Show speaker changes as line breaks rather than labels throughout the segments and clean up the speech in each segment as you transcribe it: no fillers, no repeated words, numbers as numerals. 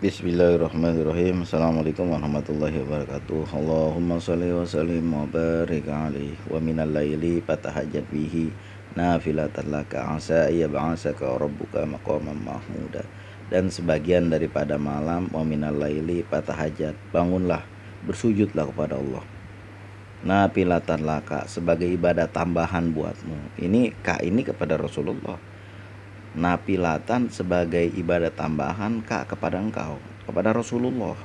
Bismillahirrahmanirrahim. Assalamualaikum warahmatullahi wabarakatuh. Allahumma sholli wa sallim wa barik alaihi wa minal laili fatahajjat bihi nafilatan laka asa yab'asaka rabbuka maqaman mahmuda. Dan sebagian daripada malam wa minal laili fatahajjat, bangunlah, bersujudlah kepada Allah. Nafilatan laka, sebagai ibadah tambahan buatmu. Ini kepada Rasulullah. Nafilatan sebagai ibadah tambahan kepada engkau, kepada Rasulullah.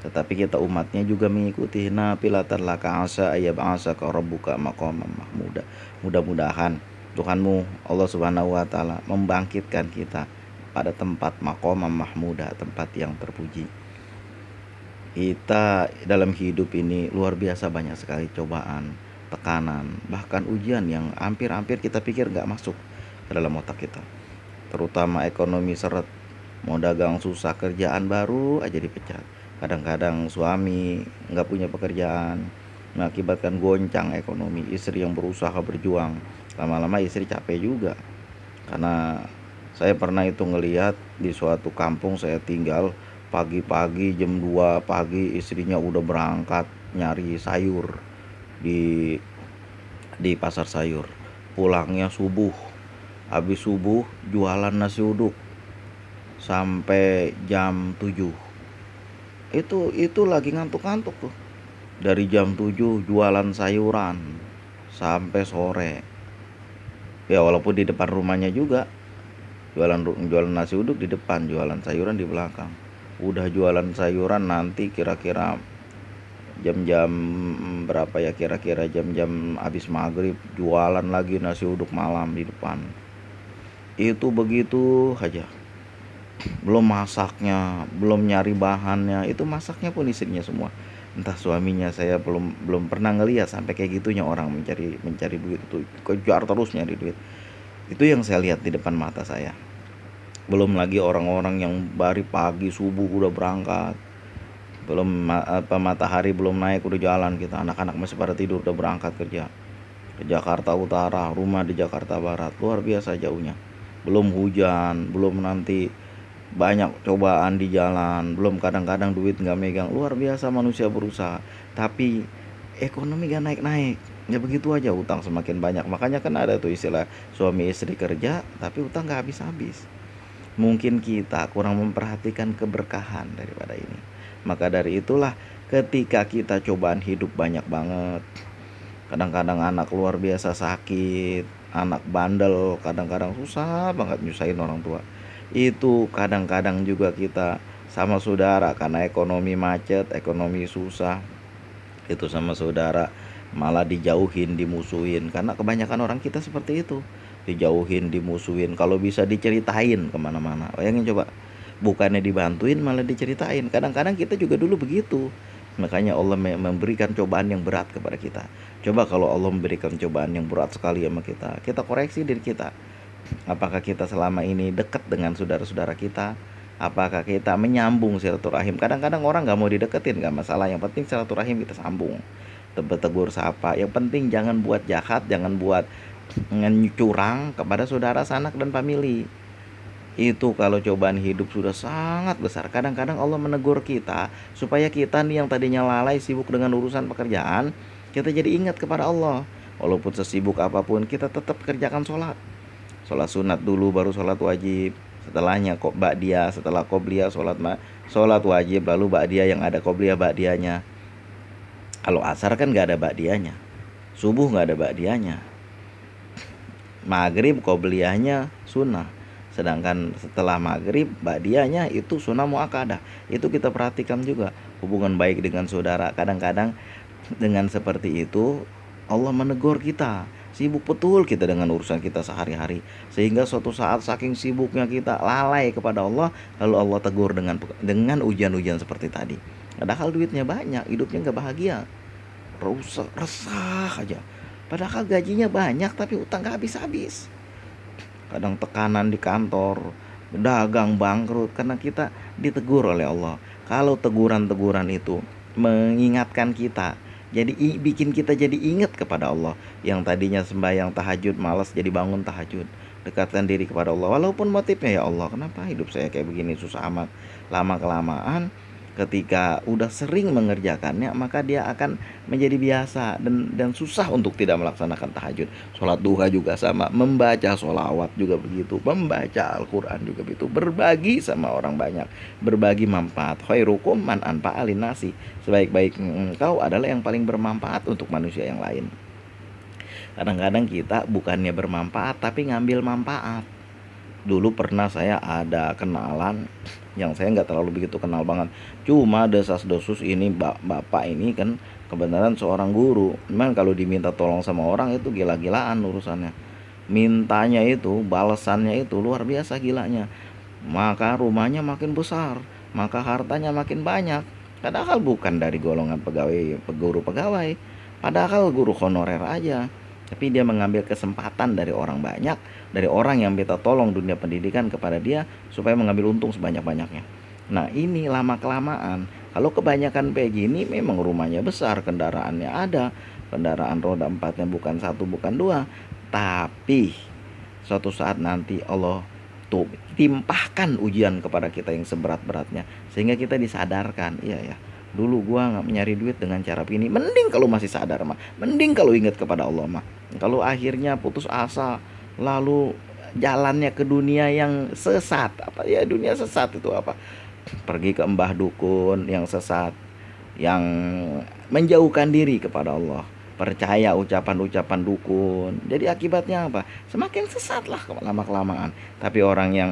Tetapi kita umatnya juga mengikuti. Nafilatan laka asa ayyab'asaka rabbuka maqaman mahmuda. Mudah-mudahan Tuhanmu Allah Subhanahu wa taala membangkitkan kita pada tempat maqaman mahmuda, tempat yang terpuji. Kita dalam hidup ini luar biasa banyak sekali cobaan, tekanan, bahkan ujian yang hampir-hampir kita pikir gak masuk ke dalam otak kita. Terutama ekonomi seret, mau dagang susah, kerjaan baru aja dipecat. Kadang-kadang suami nggak punya pekerjaan, mengakibatkan goncang ekonomi. Istri yang berusaha berjuang, lama-lama istri capek juga. Karena saya pernah itu ngelihat di suatu kampung saya tinggal, pagi-pagi jam 2 pagi istrinya udah berangkat nyari sayur di pasar sayur. Pulangnya subuh. Habis subuh jualan nasi uduk sampai jam 7. Itu lagi ngantuk-ngantuk tuh. Dari jam 7 jualan sayuran sampai sore. Ya walaupun di depan rumahnya juga. Jualan nasi uduk di depan, jualan sayuran di belakang. Udah jualan sayuran nanti kira-kira jam-jam berapa ya, kira-kira jam-jam habis maghrib jualan lagi nasi uduk malam di depan. Itu begitu aja, belum masaknya, belum nyari bahannya, itu masaknya pun istrinya semua. Entah suaminya, saya belum pernah ngelihat sampai kayak gitunya orang mencari duit itu, kejar terus nyari duit. Itu yang saya lihat di depan mata saya. Belum lagi orang-orang yang dari pagi subuh udah berangkat, belum matahari belum naik udah jalan. Kita anak-anak masih pada tidur udah berangkat kerja ke Jakarta Utara, rumah di Jakarta Barat, luar biasa jauhnya. Belum hujan, belum nanti banyak cobaan di jalan, belum kadang-kadang duit nggak megang. Luar biasa manusia berusaha, tapi ekonomi gak naik-naik. Ya begitu aja, utang semakin banyak. Makanya kan ada tuh istilah suami istri kerja tapi utang gak habis-habis. Mungkin kita kurang memperhatikan keberkahan daripada ini. Maka dari itulah ketika kita cobaan hidup banyak banget, kadang-kadang anak luar biasa sakit, anak bandel, kadang-kadang susah banget nyusahin orang tua. Itu kadang-kadang juga kita sama saudara, karena ekonomi macet, ekonomi susah, itu sama saudara malah dijauhin, dimusuhin. Karena kebanyakan orang kita seperti itu, dijauhin, dimusuhin. Kalau bisa diceritain kemana-mana, bayangin coba, bukannya dibantuin malah diceritain. Kadang-kadang kita juga dulu begitu. Makanya Allah memberikan cobaan yang berat kepada kita. Coba kalau Allah memberikan cobaan yang berat sekali sama kita, kita koreksi diri kita. Apakah kita selama ini dekat dengan saudara-saudara kita? Apakah kita menyambung silaturahim? Kadang-kadang orang gak mau dideketin, gak masalah. Yang penting silaturahim kita sambung. Tegur sapa. Yang penting jangan buat jahat, jangan buat curang kepada saudara, sanak, dan famili. Itu kalau cobaan hidup sudah sangat besar. Kadang-kadang Allah menegur kita supaya kita nih yang tadinya lalai sibuk dengan urusan pekerjaan, kita jadi ingat kepada Allah. Walaupun sesibuk apapun, kita tetap kerjakan sholat. Sholat sunat dulu baru sholat wajib. Setelahnya kok ba'diyah, setelah qobliyah sholat wajib, lalu ba'diyah yang ada qobliyah ba'diyahnya. Kalau asar kan gak ada ba'diyahnya, subuh gak ada ba'diyahnya, maghrib qobliyahnya sunnah. Sedangkan setelah maghrib ba'diyahnya itu sunnah muakkadah. Itu kita perhatikan juga hubungan baik dengan saudara. Kadang-kadang dengan seperti itu Allah menegur kita. Sibuk betul kita dengan urusan kita sehari-hari, sehingga suatu saat saking sibuknya kita lalai kepada Allah, lalu Allah tegur dengan ujian-ujian seperti tadi. Padahal duitnya banyak, hidupnya gak bahagia, resah aja. Padahal gajinya banyak tapi utang gak habis-habis. Kadang tekanan di kantor, dagang bangkrut karena kita ditegur oleh Allah. Kalau teguran-teguran itu mengingatkan kita, jadi bikin kita jadi ingat kepada Allah. Yang tadinya sembahyang tahajud malas jadi bangun tahajud, dekatkan diri kepada Allah. Walaupun motifnya, ya Allah kenapa hidup saya kayak begini susah amat. Lama kelamaan ketika udah sering mengerjakannya, maka dia akan menjadi biasa dan susah untuk tidak melaksanakan tahajud. Sholat duha juga sama, membaca sholawat juga begitu, membaca Al-Quran juga begitu, berbagi sama orang banyak, berbagi manfaat. Khairukum man anfa'a linnasi, sebaik-baik engkau adalah yang paling bermanfaat untuk manusia yang lain. Kadang-kadang kita bukannya bermanfaat tapi ngambil manfaat. Dulu pernah saya ada kenalan yang saya nggak terlalu begitu kenal banget, cuma desas-desus ini bapak ini kan kebenaran seorang guru. Memang kalau diminta tolong sama orang itu gila-gilaan urusannya, mintanya itu balasannya itu luar biasa gilanya. Maka rumahnya makin besar, maka hartanya makin banyak, padahal bukan dari golongan pegawai guru pegawai, padahal guru honorer aja. Tapi dia mengambil kesempatan dari orang banyak, dari orang yang minta tolong dunia pendidikan kepada dia supaya mengambil untung sebanyak-banyaknya. Nah ini lama kelamaan, kalau kebanyakan kayak gini memang rumahnya besar, kendaraannya ada, kendaraan roda empatnya bukan satu bukan dua, tapi suatu saat nanti Allah tuh timpahkan ujian kepada kita yang seberat-beratnya, sehingga kita disadarkan, iya ya, dulu gua nggak nyari duit dengan cara ini. Mending kalau masih sadar mah, mending kalau ingat kepada Allah mah. Kalau akhirnya putus asa, lalu jalannya ke dunia yang sesat, apa ya, dunia sesat itu apa, pergi ke mbah dukun yang sesat, yang menjauhkan diri kepada Allah, percaya ucapan-ucapan dukun. Jadi akibatnya apa? Semakin sesat lah lama kelamaan. Tapi orang yang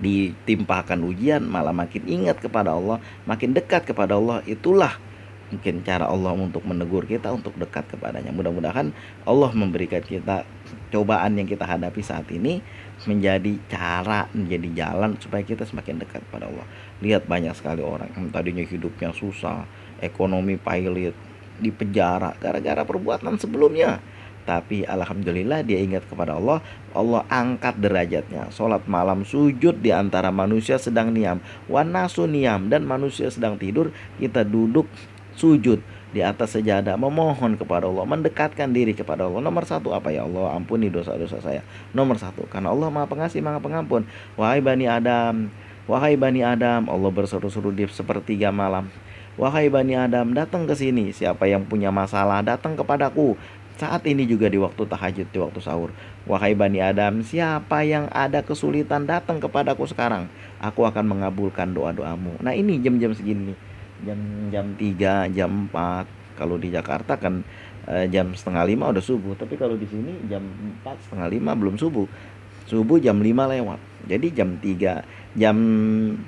ditimpakan ujian malah makin ingat kepada Allah, makin dekat kepada Allah. Itulah mungkin cara Allah untuk menegur kita untuk dekat kepadanya. Mudah-mudahan Allah memberikan kita cobaan yang kita hadapi saat ini menjadi cara, menjadi jalan supaya kita semakin dekat kepada Allah. Lihat banyak sekali orang yang tadinya hidupnya susah, ekonomi pailit, di penjara gara-gara perbuatan sebelumnya. Tapi alhamdulillah dia ingat kepada Allah, Allah angkat derajatnya. Sholat malam sujud di antara manusia sedang niam, wanasu niam, dan manusia sedang tidur, kita duduk sujud di atas sejadah memohon kepada Allah, mendekatkan diri kepada Allah. Nomor satu apa? Ya Allah ampuni dosa-dosa saya. Nomor satu, karena Allah maha pengasih maha pengampun. Wahai Bani Adam, wahai Bani Adam, Allah berseru-seru di sepertiga malam. Wahai Bani Adam, datang ke sini. Siapa yang punya masalah, datang kepadaku. Saat ini juga di waktu tahajud, di waktu sahur. Wahai Bani Adam, siapa yang ada kesulitan, datang kepadaku sekarang. Aku akan mengabulkan doa-doamu. Nah ini jam-jam segini. Jam 3, jam 4. Kalau di Jakarta kan jam setengah 5 udah subuh. Tapi kalau di sini jam 4, setengah 5 belum subuh. Subuh jam 5 lewat. Jadi jam 3, jam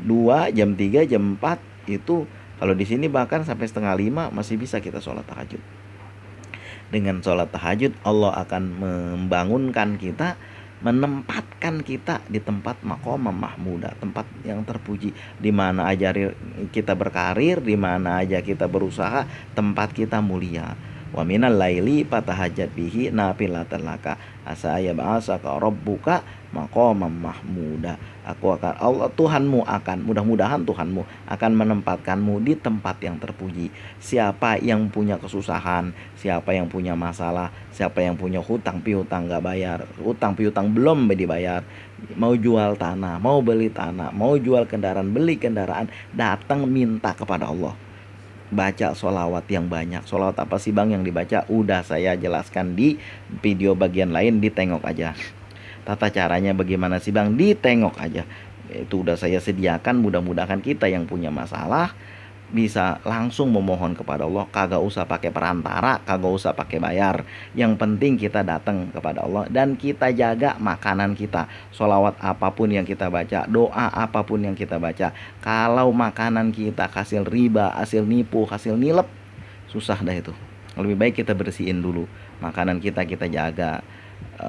2, jam 3, jam 4 itu kalau di sini bahkan sampai setengah 5 masih bisa kita sholat tahajud. Dengan sholat tahajud Allah akan membangunkan kita, menempatkan kita di tempat maqamah mahmudah, tempat yang terpuji. Di mana aja kita berkarir, di mana aja kita berusaha, tempat kita mulia. Wa minal laili fatahajjat bihi nafilatan laka asa yab'asaka rabbuka maqamam mahmuda. Allah Tuhanmu akan, mudah-mudahan Tuhanmu akan menempatkanmu di tempat yang terpuji. Siapa yang punya kesusahan, siapa yang punya masalah, siapa yang punya hutang piutang gak bayar, hutang piutang belum dibayar, mau jual tanah, mau beli tanah, mau jual kendaraan, beli kendaraan, datang minta kepada Allah. Baca sholawat yang banyak. Sholawat apa sih bang yang dibaca? Udah saya jelaskan di video bagian lain, ditengok aja. Tata caranya bagaimana sih bang? Ditengok aja. Itu udah saya sediakan. Mudah-mudahan kita yang punya masalah bisa langsung memohon kepada Allah, kagak usah pakai perantara, kagak usah pakai bayar. Yang penting kita datang kepada Allah dan kita jaga makanan kita. Sholawat apapun yang kita baca, doa apapun yang kita baca, kalau makanan kita hasil riba, hasil nipu, hasil nilep, susah dah itu. Lebih baik kita bersihin dulu makanan kita, kita jaga.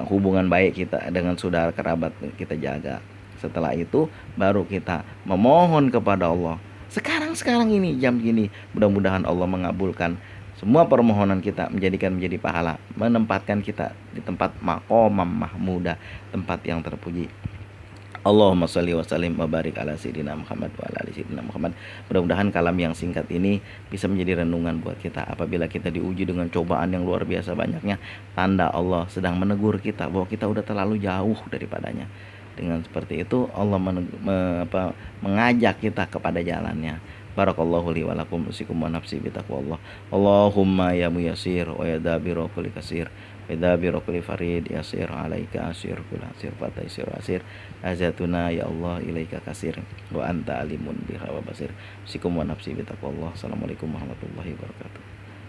Hubungan baik kita dengan saudara kerabat kita jaga. Setelah itu baru kita memohon kepada Allah. Sekarang ini jam gini, mudah-mudahan Allah mengabulkan semua permohonan kita, menjadi pahala, menempatkan kita di tempat maqamam mahmudah, tempat yang terpuji. Allahumma shalli wa sallim wa barik ala sayyidina Muhammad wa ala ali sayyidina Muhammad. Mudah-mudahan kalam yang singkat ini bisa menjadi renungan buat kita apabila kita diuji dengan cobaan yang luar biasa banyaknya, tanda Allah sedang menegur kita bahwa kita udah terlalu jauh daripadanya. Dengan seperti itu Allah mengajak kita kepada jalannya. Barakallahu li wa lakum usikum wa nafsi bi taqwallah. Allahumma ya muyassir wa ya dabiru kulli kasir. Bidabiru kulli farid yasir alaika asyir kul asir fataisir asir azatuna ya Allah ilaika kasir wa anta alimun biha wa basir. Usikum wa nafsi bi taqwallah. Assalamualaikum warahmatullahi wabarakatuh.